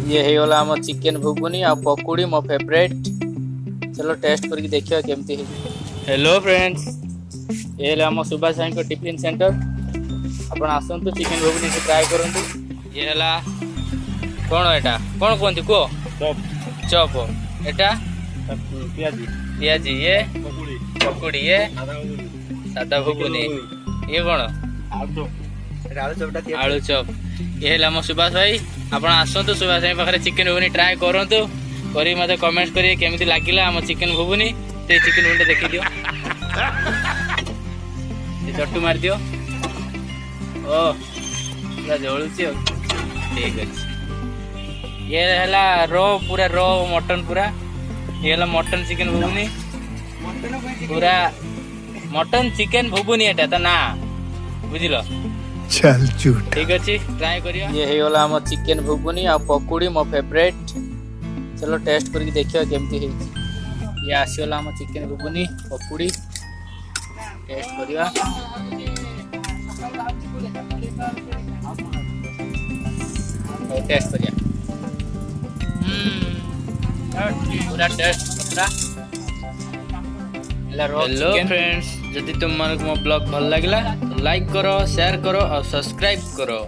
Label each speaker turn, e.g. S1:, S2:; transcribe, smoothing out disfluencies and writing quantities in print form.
S1: ये है वाला हम चिकन घुगुनी आ पकोड़ी मो फेवरेट। चलो टेस्ट करके देखियो केमती है। हेलो फ्रेंड्स, ये हम सुभाष भाई को टिफिन सेंटर। आपण आसंतु चिकन घुगुनी से ट्राई करंतु। ये हला कोन एटा कोन कोंती को चॉप चॉप एटा पियाजी पियाजी ये पकोड़ी पकोड़ी ये सादा घुगुनी ये कोन आलू चॉप। ये हम सुभाष भाई। आप आसतु सुभाष भाई पाखे चिकेन घुगुनी ट्राए करूँ करी मत कमेंट करिए केमिति लागिला आम चिकेन घुगुनी। ते चिकेन घुगुनी देखि दियो, चट्टू मार दियो। ओ पूरा जळुची। ठीक अछि। ये हला रो पूरा रो मटन पूरा। ये हला मटन चिकेन घुगुनी पूरा मटन चिकेन घुगुनी एटा त ना बुझिलो।
S2: चल झूठ।
S1: ठीक अच्छे ट्राए करियो। ये है वाला हम चिकेन घुगुनी आ पकोड़ी मो फेवरेट। चलो टेस्ट करके देखियो केमती है। ये आसीला हम चिकेन घुगुनी पकोड़ी टेस्ट करिया। टेस्ट करिया पूरा टेस्ट पूरा। हेलो फ्रेंड्स, जदि तुम मन को मो ब्लॉग भल लागला तो लाइक करो, शेयर करो और सब्सक्राइब करो।